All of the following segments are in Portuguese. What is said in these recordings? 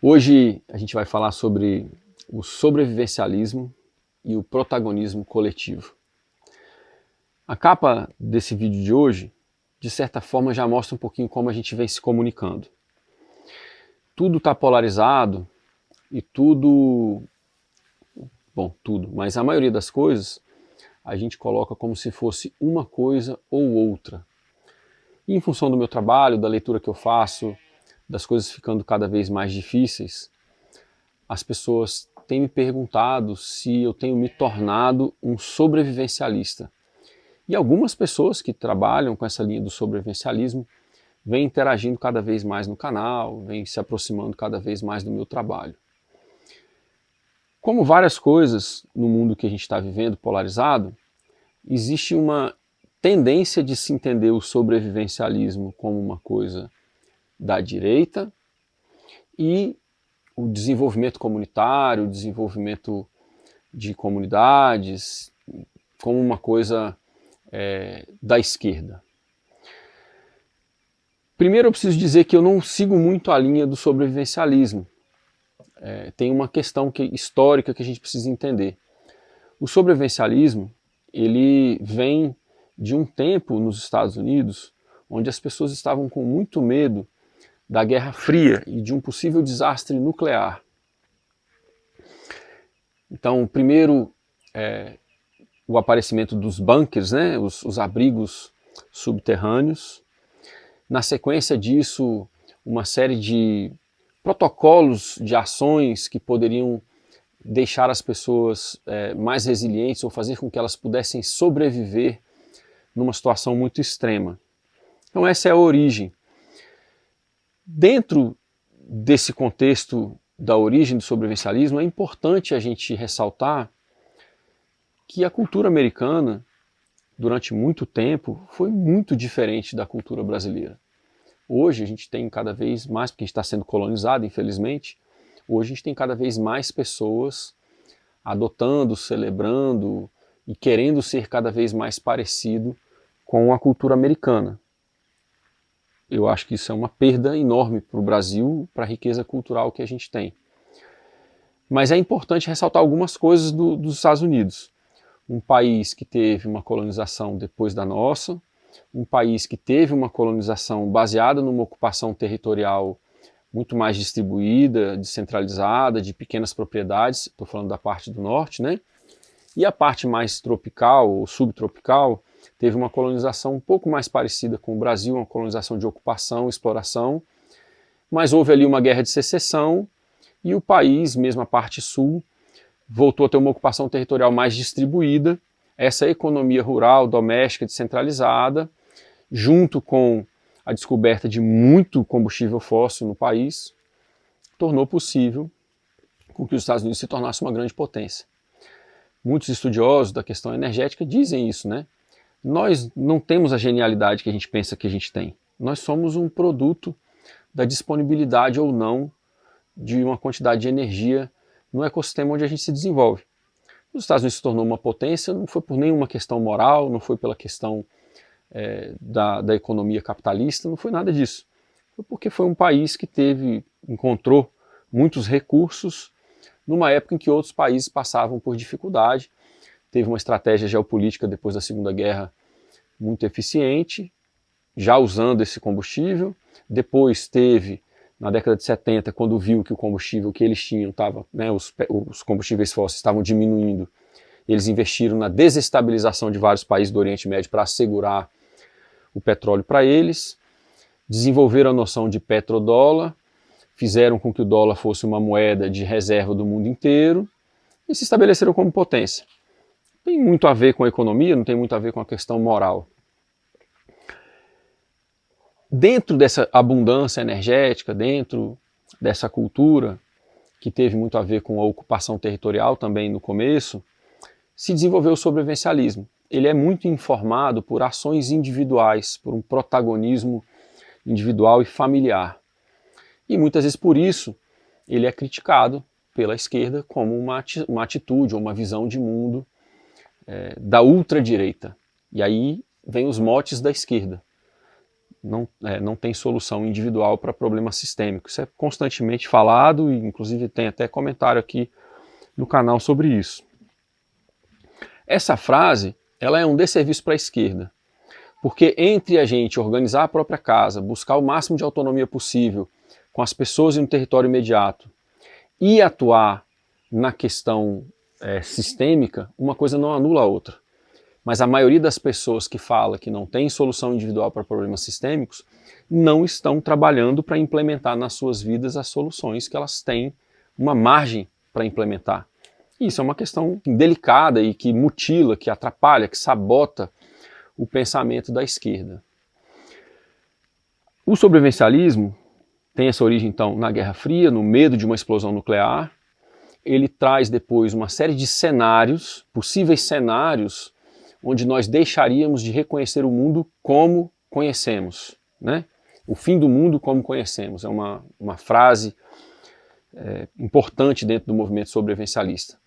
Hoje a gente vai falar sobre o sobrevivencialismo e o protagonismo coletivo. A capa desse vídeo de hoje, de certa forma, já mostra um pouquinho como a gente vem se comunicando. Tudo está polarizado e tudo, mas a maioria das coisas a gente coloca como se fosse uma coisa ou outra. E em função do meu trabalho, da leitura que eu faço, das coisas ficando cada vez mais difíceis, as pessoas têm me perguntado se eu tenho me tornado um sobrevivencialista. E algumas pessoas que trabalham com essa linha do sobrevivencialismo vêm interagindo cada vez mais no canal, vêm se aproximando cada vez mais do meu trabalho. Como várias coisas no mundo que a gente está vivendo polarizado, existe uma tendência de se entender o sobrevivencialismo como uma coisa da direita e o desenvolvimento comunitário, o desenvolvimento de comunidades, como uma coisa da esquerda. Primeiro eu preciso dizer que eu não sigo muito a linha do sobrevivencialismo. Tem uma questão histórica que a gente precisa entender. O sobrevivencialismo, ele vem de um tempo nos Estados Unidos onde as pessoas estavam com muito medo da Guerra Fria e de um possível desastre nuclear. Então, primeiro, o aparecimento dos bunkers, né, os abrigos subterrâneos. Na sequência disso, uma série de protocolos de ações que poderiam deixar as pessoas mais resilientes ou fazer com que elas pudessem sobreviver numa situação muito extrema. Então essa é a origem. Dentro desse contexto da origem do sobrevivencialismo, é importante a gente ressaltar que a cultura americana, durante muito tempo, foi muito diferente da cultura brasileira. Hoje a gente tem cada vez mais, porque a gente está sendo colonizado, infelizmente, hoje a gente tem cada vez mais pessoas adotando, celebrando e querendo ser cada vez mais parecido com a cultura americana. Eu acho que isso é uma perda enorme para o Brasil, para a riqueza cultural que a gente tem. Mas é importante ressaltar algumas coisas dos Estados Unidos. Um país que teve uma colonização depois da nossa, um país que teve uma colonização baseada numa ocupação territorial muito mais distribuída, descentralizada, de pequenas propriedades, estou falando da parte do norte, né? E a parte mais tropical ou subtropical teve uma colonização um pouco mais parecida com o Brasil, uma colonização de ocupação, exploração, mas houve ali uma guerra de secessão e o país, mesmo a parte sul, voltou a ter uma ocupação territorial mais distribuída, essa economia rural, doméstica, descentralizada, junto com a descoberta de muito combustível fóssil no país, tornou possível com que os Estados Unidos se tornasse uma grande potência. Muitos estudiosos da questão energética dizem isso, né? Nós não temos a genialidade que a gente pensa que a gente tem. Nós somos um produto da disponibilidade ou não de uma quantidade de energia no ecossistema onde a gente se desenvolve. Os Estados Unidos se tornou uma potência, não foi por nenhuma questão moral, não foi pela questão da economia capitalista, não foi nada disso. Foi porque foi um país que encontrou muitos recursos numa época em que outros países passavam por dificuldade. Teve uma estratégia geopolítica depois da Segunda Guerra muito eficiente, já usando esse combustível. Depois teve, na década de 70, quando viu que o combustível que eles tinham estava, né, os combustíveis fósseis estavam diminuindo, eles investiram na desestabilização de vários países do Oriente Médio para assegurar o petróleo para eles, desenvolveram a noção de petrodólar, fizeram com que o dólar fosse uma moeda de reserva do mundo inteiro e se estabeleceram como potência. Tem muito a ver com a economia, não tem muito a ver com a questão moral. Dentro dessa abundância energética, dentro dessa cultura, que teve muito a ver com a ocupação territorial também no começo, se desenvolveu o sobrevivencialismo. Ele é muito informado por ações individuais, por um protagonismo individual e familiar. E muitas vezes por isso ele é criticado pela esquerda como uma atitude ou uma visão de mundo da ultradireita. E aí vem os motes da esquerda. não tem solução individual para problema sistêmico. Isso é constantemente falado e inclusive tem até comentário aqui no canal sobre isso. Essa frase, ela é um desserviço para a esquerda, porque entre a gente organizar a própria casa, buscar o máximo de autonomia possível com as pessoas e no território imediato e atuar na questão sistêmica, uma coisa não anula a outra. Mas a maioria das pessoas que fala que não tem solução individual para problemas sistêmicos não estão trabalhando para implementar nas suas vidas as soluções que elas têm uma margem para implementar. E isso é uma questão delicada e que mutila, que atrapalha, que sabota o pensamento da esquerda. O sobrevivencialismo tem essa origem, então, na Guerra Fria, no medo de uma explosão nuclear. Ele traz depois uma série de cenários, possíveis cenários, onde nós deixaríamos de reconhecer o mundo como conhecemos, né? O fim do mundo como conhecemos, é uma frase importante dentro do movimento sobrevivencialista.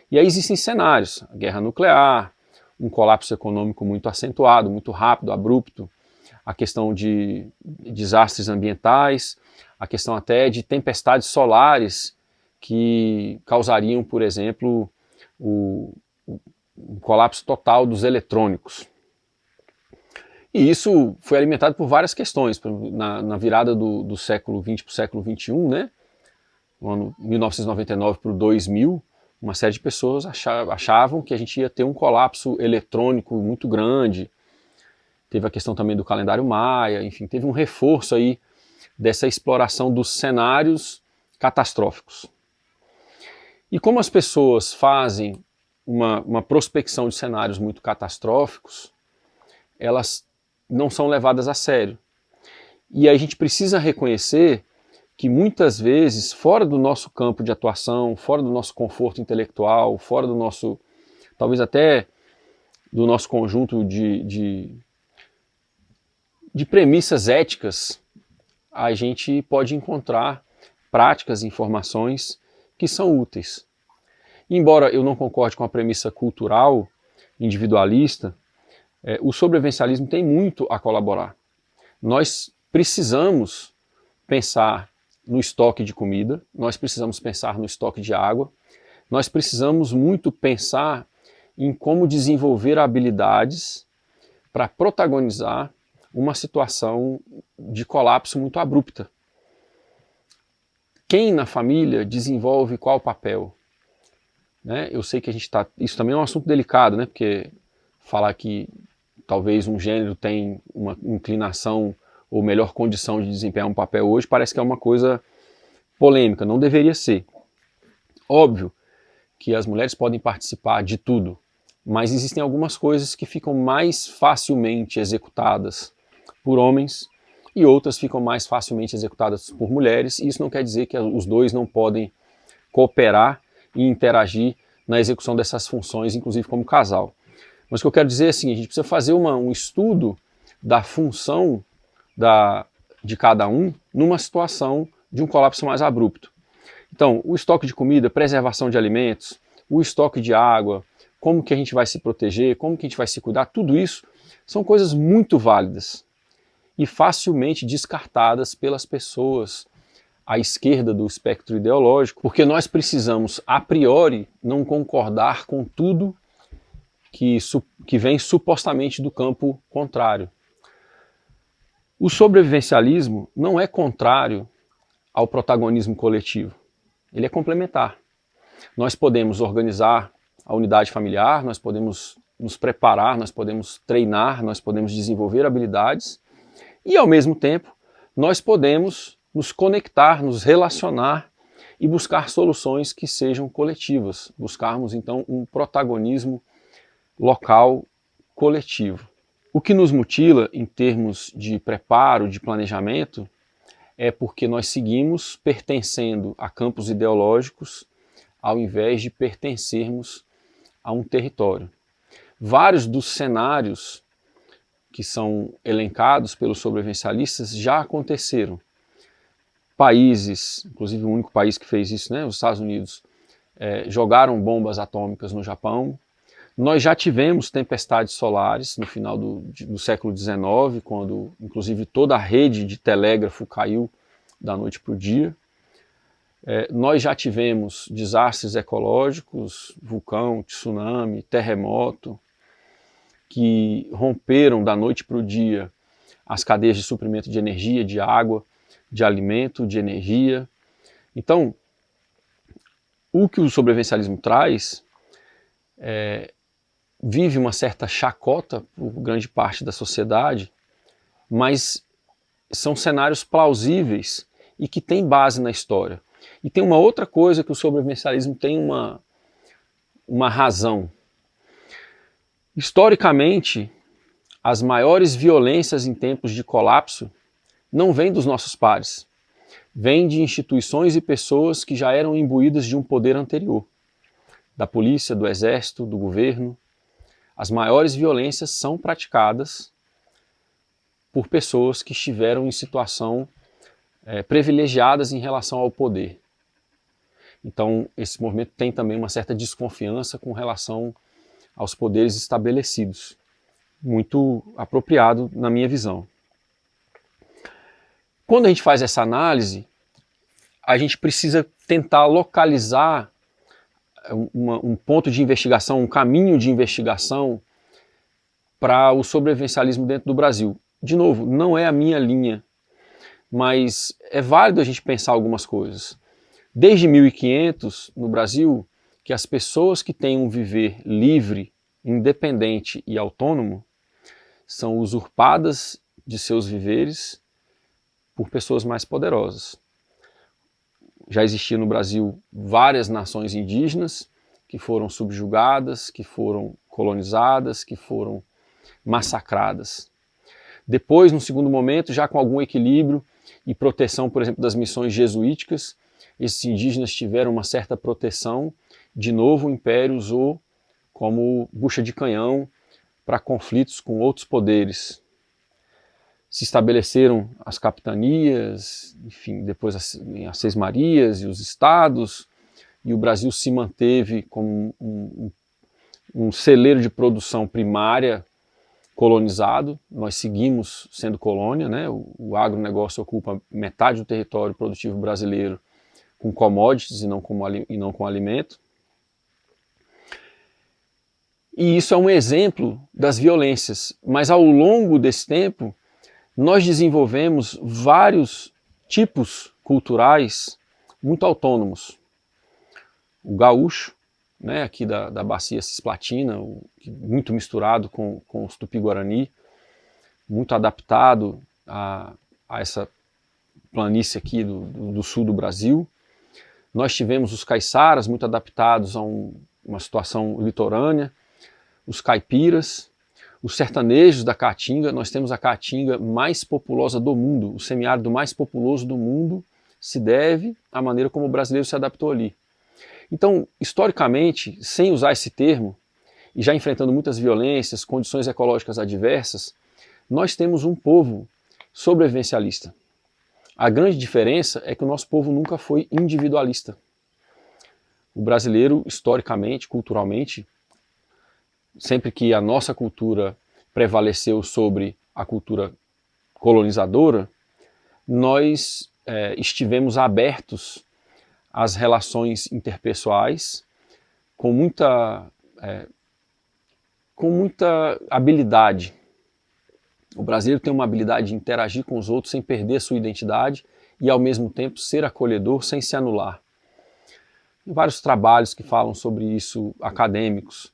E aí existem cenários, a guerra nuclear, um colapso econômico muito acentuado, muito rápido, abrupto, a questão de desastres ambientais, a questão até de tempestades solares que causariam, por exemplo, o colapso total dos eletrônicos. E isso foi alimentado por várias questões, na virada do século XX para o século XXI, né? No ano 1999 para o 2000, uma série de pessoas achavam que a gente ia ter um colapso eletrônico muito grande. Teve a questão também do calendário maia, enfim, teve um reforço aí dessa exploração dos cenários catastróficos. E como as pessoas fazem uma prospecção de cenários muito catastróficos, elas não são levadas a sério. E aí a gente precisa reconhecer que muitas vezes, fora do nosso campo de atuação, fora do nosso conforto intelectual, fora do nosso, talvez até do nosso conjunto de premissas éticas, a gente pode encontrar práticas e informações que são úteis. Embora eu não concorde com a premissa cultural, individualista, o sobrevivencialismo tem muito a colaborar. Nós precisamos pensar no estoque de comida, nós precisamos pensar no estoque de água, nós precisamos muito pensar em como desenvolver habilidades para protagonizar uma situação de colapso muito abrupta. Quem na família desenvolve qual papel? Né? Eu sei que a gente está... Isso também é um assunto delicado, né? Porque falar que talvez um gênero tem uma inclinação ou melhor condição de desempenhar um papel hoje parece que é uma coisa polêmica, não deveria ser. Óbvio que as mulheres podem participar de tudo, mas existem algumas coisas que ficam mais facilmente executadas por homens e outras ficam mais facilmente executadas por mulheres, e isso não quer dizer que os dois não podem cooperar e interagir na execução dessas funções, inclusive como casal. Mas o que eu quero dizer é assim, a gente precisa fazer um estudo da função de cada um numa situação de um colapso mais abrupto. Então, o estoque de comida, preservação de alimentos, o estoque de água, como que a gente vai se proteger, como que a gente vai se cuidar, tudo isso são coisas muito válidas e facilmente descartadas pelas pessoas à esquerda do espectro ideológico, porque nós precisamos, a priori, não concordar com tudo que vem supostamente do campo contrário. O sobrevivencialismo não é contrário ao protagonismo coletivo, ele é complementar. Nós podemos organizar a unidade familiar, nós podemos nos preparar, nós podemos treinar, nós podemos desenvolver habilidades e, ao mesmo tempo, nós podemos nos conectar, nos relacionar e buscar soluções que sejam coletivas, buscarmos então um protagonismo local coletivo. O que nos mutila em termos de preparo, de planejamento, é porque nós seguimos pertencendo a campos ideológicos ao invés de pertencermos a um território. Vários dos cenários que são elencados pelos sobrevivencialistas já aconteceram. Países, inclusive o único país que fez isso, né, os Estados Unidos, jogaram bombas atômicas no Japão. Nós já tivemos tempestades solares no final do século XIX, quando inclusive toda a rede de telégrafo caiu da noite para o dia. Nós já tivemos desastres ecológicos, vulcão, tsunami, terremoto, que romperam da noite para o dia as cadeias de suprimento de energia, de água, de alimento, de energia. Então, o que o sobrevivencialismo traz vive uma certa chacota por grande parte da sociedade, mas são cenários plausíveis e que têm base na história. E tem uma outra coisa que o sobrevivencialismo tem uma razão. Historicamente, as maiores violências em tempos de colapso não vêm dos nossos pares, vêm de instituições e pessoas que já eram imbuídas de um poder anterior, da polícia, do exército, do governo. As maiores violências são praticadas por pessoas que estiveram em situação privilegiadas em relação ao poder. Então, esse movimento tem também uma certa desconfiança com relação aos poderes estabelecidos. Muito apropriado na minha visão. Quando a gente faz essa análise, a gente precisa tentar localizar um ponto de investigação, um caminho de investigação para o sobrevivencialismo dentro do Brasil. De novo, não é a minha linha, mas é válido a gente pensar algumas coisas. Desde 1500, no Brasil, que as pessoas que têm um viver livre, independente e autônomo são usurpadas de seus viveres por pessoas mais poderosas. Já existia no Brasil várias nações indígenas que foram subjugadas, que foram colonizadas, que foram massacradas. Depois, num segundo momento, já com algum equilíbrio e proteção, por exemplo, das missões jesuíticas, esses indígenas tiveram uma certa proteção. De novo, o Império usou como bucha de canhão para conflitos com outros poderes. Se estabeleceram as capitanias, enfim, depois as Seis Marias e os estados, e o Brasil se manteve como um celeiro de produção primária colonizado. Nós seguimos sendo colônia, né? O agronegócio ocupa metade do território produtivo brasileiro com commodities e não com alimento. E isso é um exemplo das violências, mas ao longo desse tempo nós desenvolvemos vários tipos culturais muito autônomos. O gaúcho, né, aqui da bacia cisplatina, muito misturado com os tupi-guarani, muito adaptado a essa planície aqui do sul do Brasil. Nós tivemos os caiçaras, muito adaptados a uma situação litorânea, os caipiras, os sertanejos da Caatinga. Nós temos a Caatinga mais populosa do mundo, o semiárido mais populoso do mundo se deve à maneira como o brasileiro se adaptou ali. Então, historicamente, sem usar esse termo, e já enfrentando muitas violências, condições ecológicas adversas, nós temos um povo sobrevivencialista. A grande diferença é que o nosso povo nunca foi individualista. O brasileiro, historicamente, culturalmente, sempre que a nossa cultura prevaleceu sobre a cultura colonizadora, nós estivemos abertos às relações interpessoais com muita habilidade. O brasileiro tem uma habilidade de interagir com os outros sem perder sua identidade e, ao mesmo tempo, ser acolhedor sem se anular. Tem vários trabalhos que falam sobre isso, acadêmicos,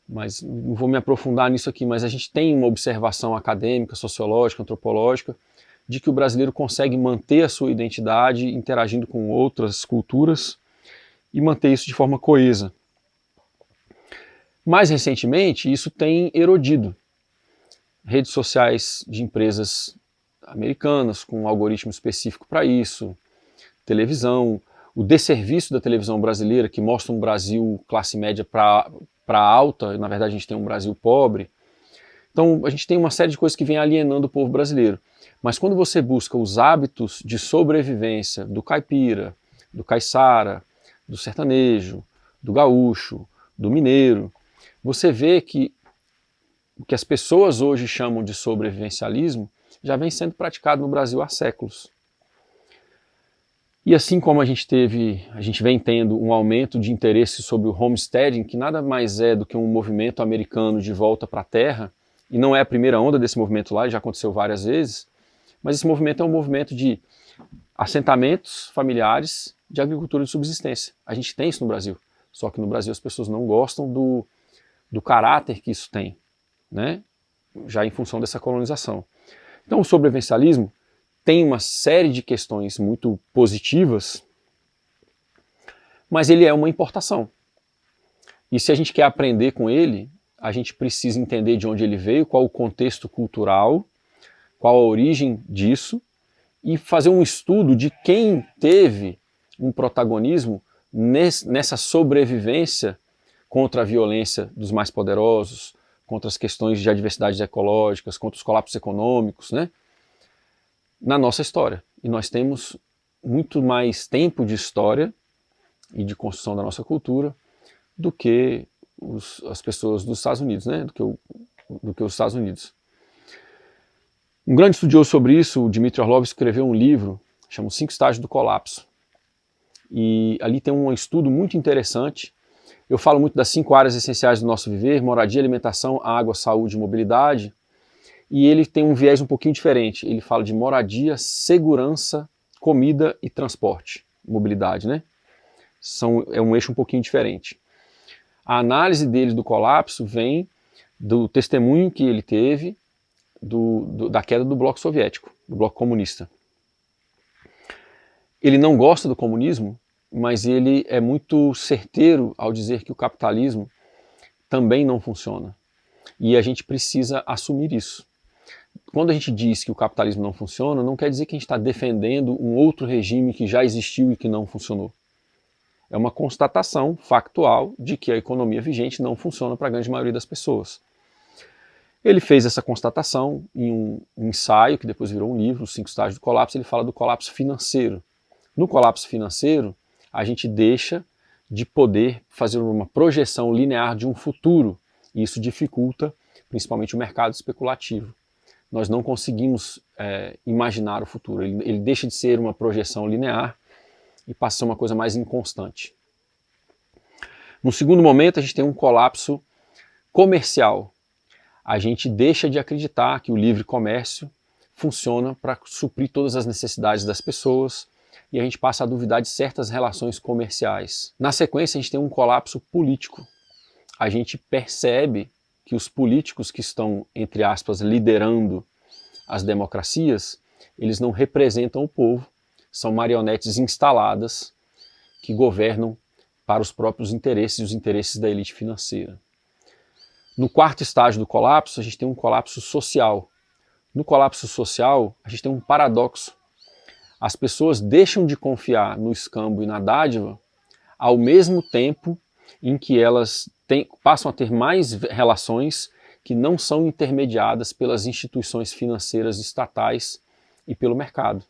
mas não vou me aprofundar nisso aqui, mas a gente tem uma observação acadêmica, sociológica, antropológica, de que o brasileiro consegue manter a sua identidade interagindo com outras culturas e manter isso de forma coesa. Mais recentemente, isso tem erodido. Redes sociais de empresas americanas com um algoritmo específico para isso, televisão, o desserviço da televisão brasileira, que mostra um Brasil classe média para alta, na verdade a gente tem um Brasil pobre. Então a gente tem uma série de coisas que vem alienando o povo brasileiro. Mas quando você busca os hábitos de sobrevivência do caipira, do caiçara, do sertanejo, do gaúcho, do mineiro, você vê que o que as pessoas hoje chamam de sobrevivencialismo já vem sendo praticado no Brasil há séculos. E assim como a gente vem tendo um aumento de interesse sobre o homesteading, que nada mais é do que um movimento americano de volta para a terra, e não é a primeira onda desse movimento lá, já aconteceu várias vezes, mas esse movimento é um movimento de assentamentos familiares de agricultura de subsistência. A gente tem isso no Brasil, só que no Brasil as pessoas não gostam do caráter que isso tem, né? Já em função dessa colonização. Então o sobrevivencialismo tem uma série de questões muito positivas, mas ele é uma importação. E se a gente quer aprender com ele, a gente precisa entender de onde ele veio, qual o contexto cultural, qual a origem disso, e fazer um estudo de quem teve um protagonismo nessa sobrevivência contra a violência dos mais poderosos, contra as questões de adversidades ecológicas, contra os colapsos econômicos, né? Na nossa história. E nós temos muito mais tempo de história e de construção da nossa cultura do que as pessoas dos Estados Unidos, né? do que os Estados Unidos. Um grande estudioso sobre isso, o Dmitry Orlov, escreveu um livro, chama Os 5 Estágios do Colapso. E ali tem um estudo muito interessante. Eu falo muito das 5 áreas essenciais do nosso viver: moradia, alimentação, água, saúde e mobilidade. E ele tem um viés um pouquinho diferente. Ele fala de moradia, segurança, comida e transporte, mobilidade, né? É um eixo um pouquinho diferente. A análise dele do colapso vem do testemunho que ele teve da queda do bloco soviético, do bloco comunista. Ele não gosta do comunismo, mas ele é muito certeiro ao dizer que o capitalismo também não funciona. E a gente precisa assumir isso. Quando a gente diz que o capitalismo não funciona, não quer dizer que a gente está defendendo um outro regime que já existiu e que não funcionou. É uma constatação factual de que a economia vigente não funciona para a grande maioria das pessoas. Ele fez essa constatação em um ensaio, que depois virou um livro, Os 5 Estágios do Colapso. Ele fala do colapso financeiro. No colapso financeiro, a gente deixa de poder fazer uma projeção linear de um futuro, e isso dificulta principalmente o mercado especulativo. Nós não conseguimos imaginar o futuro, ele deixa de ser uma projeção linear e passa a ser uma coisa mais inconstante. No segundo momento, a gente tem um colapso comercial. A gente deixa de acreditar que o livre comércio funciona para suprir todas as necessidades das pessoas, e a gente passa a duvidar de certas relações comerciais. Na sequência, a gente tem um colapso político. A gente percebe que os políticos que estão, entre aspas, liderando as democracias, eles não representam o povo, são marionetes instaladas que governam para os próprios interesses e os interesses da elite financeira. No quarto estágio do colapso, a gente tem um colapso social. No colapso social, a gente tem um paradoxo. As pessoas deixam de confiar no escambo e na dádiva ao mesmo tempo em que elas passam a ter mais relações que não são intermediadas pelas instituições financeiras estatais e pelo mercado.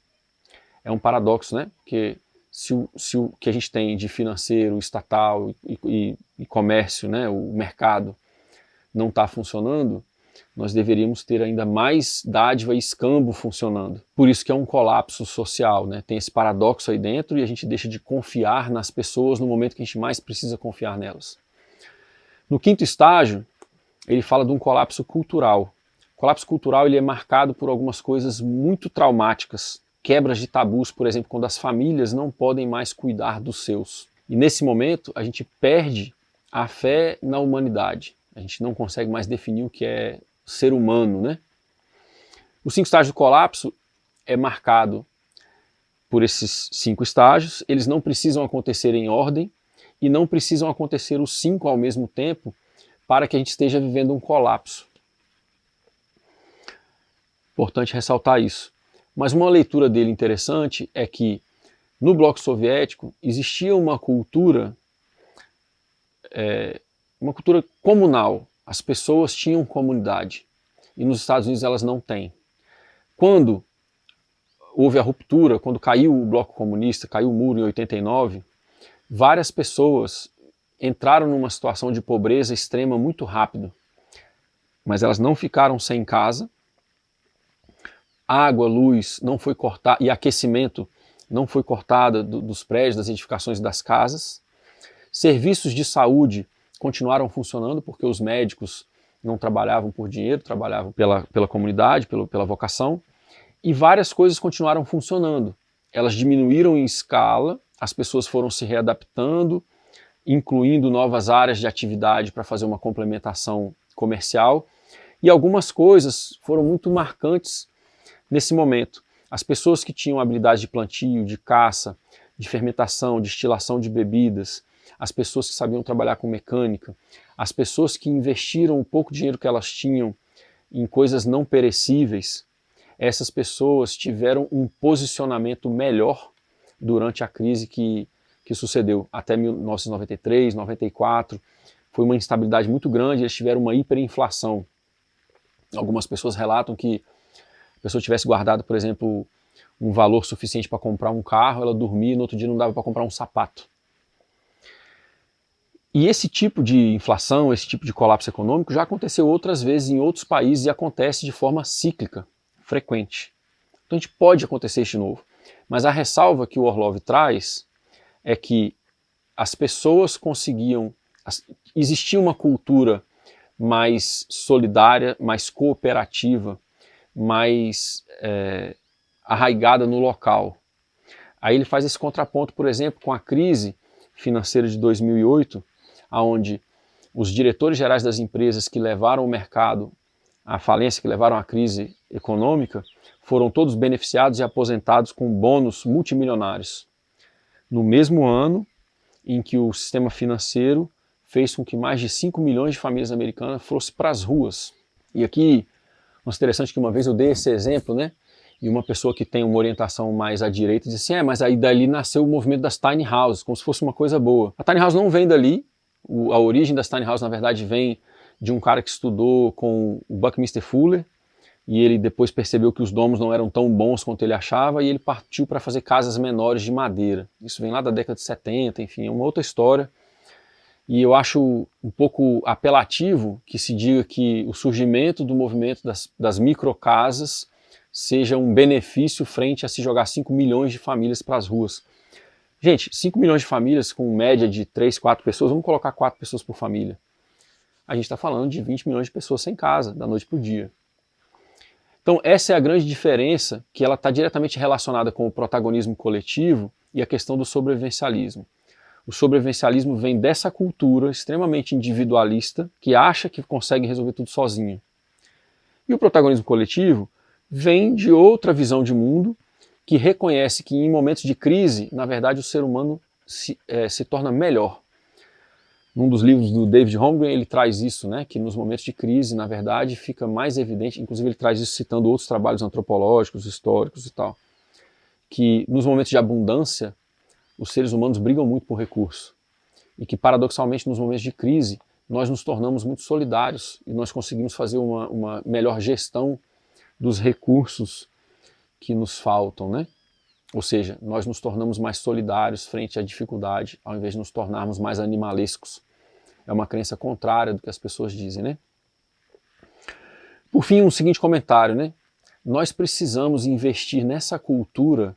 É um paradoxo, né? Porque se o que a gente tem de financeiro, estatal e comércio, né, o mercado, não está funcionando, nós deveríamos ter ainda mais dádiva e escambo funcionando. Por isso que é um colapso social, né? Tem esse paradoxo aí dentro e a gente deixa de confiar nas pessoas no momento que a gente mais precisa confiar nelas. No quinto estágio, ele fala de um colapso cultural. O colapso cultural ele é marcado por algumas coisas muito traumáticas, quebras de tabus, por exemplo, quando as famílias não podem mais cuidar dos seus. E nesse momento a gente perde a fé na humanidade. A gente não consegue mais definir o que é ser humano, né? Os 5 estágios do colapso é marcado por esses 5 estágios. Eles não precisam acontecer em ordem e não precisam acontecer os 5 ao mesmo tempo para que a gente esteja vivendo um colapso. Importante ressaltar isso. Mas uma leitura dele interessante é que no bloco soviético existia uma cultura comunal. As pessoas tinham comunidade e nos Estados Unidos elas não têm. Quando houve a ruptura, quando caiu o bloco comunista, caiu o muro em 89, várias pessoas entraram numa situação de pobreza extrema muito rápido, mas elas não ficaram sem casa, água, luz não foi cortada e aquecimento não foi cortada dos prédios, das edificações das casas. Serviços de saúde continuaram funcionando porque os médicos não trabalhavam por dinheiro, trabalhavam pela comunidade, pela vocação, e várias coisas continuaram funcionando. Elas diminuíram em escala, as pessoas foram se readaptando, incluindo novas áreas de atividade para fazer uma complementação comercial, e algumas coisas foram muito marcantes nesse momento. As pessoas que tinham habilidade de plantio, de caça, de fermentação, destilação de bebidas, as pessoas que sabiam trabalhar com mecânica, as pessoas que investiram o pouco dinheiro que elas tinham em coisas não perecíveis, essas pessoas tiveram um posicionamento melhor durante a crise que sucedeu até 1993, 94. Foi uma instabilidade muito grande, eles tiveram uma hiperinflação. Algumas pessoas relatam que a pessoa tivesse guardado, por exemplo, um valor suficiente para comprar um carro, ela dormia e no outro dia não dava para comprar um sapato. E esse tipo de inflação, esse tipo de colapso econômico já aconteceu outras vezes em outros países e acontece de forma cíclica, frequente. Então a gente pode acontecer isso de novo. Mas a ressalva que o Orlov traz é que as pessoas conseguiam, existia uma cultura mais solidária, mais cooperativa, mais arraigada no local. Aí ele faz esse contraponto, por exemplo, com a crise financeira de 2008, onde os diretores gerais das empresas que levaram o mercado à falência, que levaram à crise econômica, foram todos beneficiados e aposentados com bônus multimilionários. No mesmo ano em que o sistema financeiro fez com que mais de 5 milhões de famílias americanas fossem para as ruas. E aqui, interessante que uma vez eu dei esse exemplo, né? E uma pessoa que tem uma orientação mais à direita disse assim, mas aí dali nasceu o movimento das tiny houses, como se fosse uma coisa boa. A tiny house não vem dali, a origem das tiny houses na verdade vem de um cara que estudou com o Buckminster Fuller, e ele depois percebeu que os domos não eram tão bons quanto ele achava, e ele partiu para fazer casas menores de madeira. Isso vem lá da década de 70, enfim, é uma outra história. E eu acho um pouco apelativo que se diga que o surgimento do movimento das microcasas seja um benefício frente a se jogar 5 milhões de famílias para as ruas. Gente, 5 milhões de famílias com média de 3, 4 pessoas, vamos colocar 4 pessoas por família. A gente está falando de 20 milhões de pessoas sem casa, da noite para o dia. Então essa é a grande diferença, que ela está diretamente relacionada com o protagonismo coletivo e a questão do sobrevivencialismo. O sobrevivencialismo vem dessa cultura extremamente individualista, que acha que consegue resolver tudo sozinho. E o protagonismo coletivo vem de outra visão de mundo, que reconhece que em momentos de crise, na verdade, o ser humano se torna melhor. Num dos livros do David Holmgren, ele traz isso, né, que nos momentos de crise, na verdade, fica mais evidente, inclusive ele traz isso citando outros trabalhos antropológicos, históricos e tal, que nos momentos de abundância, os seres humanos brigam muito por recurso. E que, paradoxalmente, nos momentos de crise, nós nos tornamos muito solidários e nós conseguimos fazer uma melhor gestão dos recursos que nos faltam, né? Ou seja, nós nos tornamos mais solidários frente à dificuldade, ao invés de nos tornarmos mais animalescos. É uma crença contrária do que as pessoas dizem, né? Por fim, um seguinte comentário, né? Nós precisamos investir nessa cultura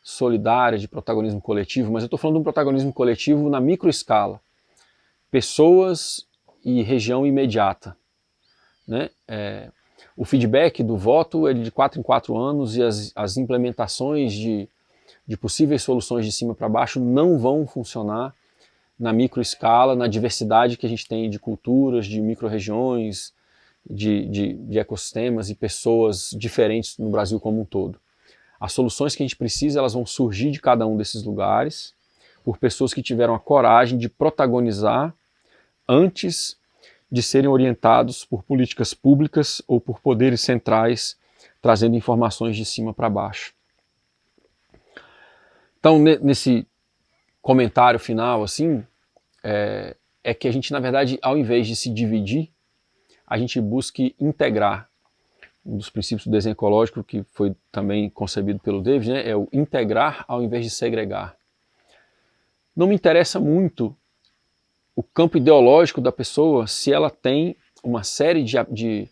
solidária de protagonismo coletivo, mas eu estou falando de um protagonismo coletivo na microescala. Pessoas e região imediata, né? O feedback do voto é de 4 em 4 anos e as implementações de possíveis soluções de cima para baixo não vão funcionar na microescala, na diversidade que a gente tem de culturas, de micro-regiões, de ecossistemas e pessoas diferentes no Brasil como um todo. As soluções que a gente precisa, elas vão surgir de cada um desses lugares, por pessoas que tiveram a coragem de protagonizar antes de serem orientados por políticas públicas ou por poderes centrais, trazendo informações de cima para baixo. Então, nesse comentário final, assim, é que a gente, na verdade, ao invés de se dividir, a gente busque integrar. Um dos princípios do desenho ecológico, que foi também concebido pelo David, né, é o integrar ao invés de segregar. Não me interessa muito o campo ideológico da pessoa, se ela tem uma série de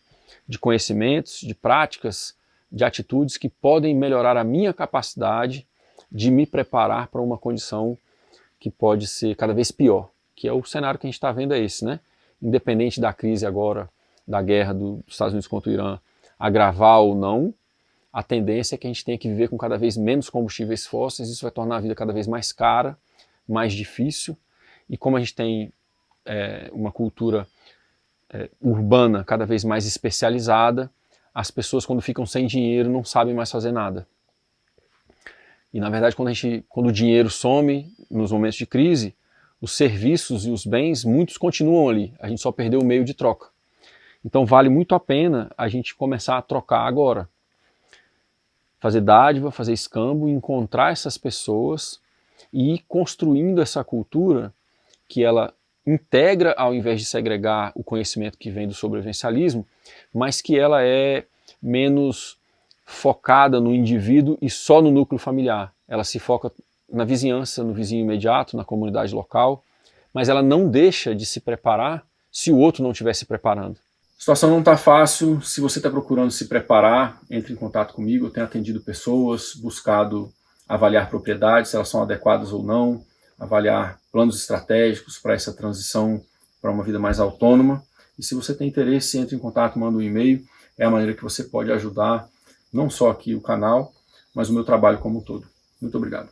conhecimentos, de práticas, de atitudes que podem melhorar a minha capacidade de me preparar para uma condição que pode ser cada vez pior, que é o cenário que a gente está vendo é esse, né? Independente da crise agora, da guerra dos Estados Unidos contra o Irã, agravar ou não, a tendência é que a gente tenha que viver com cada vez menos combustíveis fósseis, isso vai tornar a vida cada vez mais cara, mais difícil, e como a gente tem uma cultura urbana cada vez mais especializada, as pessoas quando ficam sem dinheiro não sabem mais fazer nada. E na verdade quando o dinheiro some nos momentos de crise, os serviços e os bens, muitos continuam ali, a gente só perdeu o meio de troca. Então vale muito a pena a gente começar a trocar agora. Fazer dádiva, fazer escambo, encontrar essas pessoas e ir construindo essa cultura que ela integra ao invés de segregar o conhecimento que vem do sobrevivencialismo, mas que ela é menos focada no indivíduo e só no núcleo familiar. Ela se foca na vizinhança, no vizinho imediato, na comunidade local, mas ela não deixa de se preparar se o outro não estiver se preparando. A situação não está fácil. Se você está procurando se preparar, entre em contato comigo. Eu tenho atendido pessoas, buscado avaliar propriedades, se elas são adequadas ou não, avaliar planos estratégicos para essa transição para uma vida mais autônoma. E se você tem interesse, entre em contato, manda um e-mail. É a maneira que você pode ajudar, não só aqui o canal, mas o meu trabalho como um todo. Muito obrigado.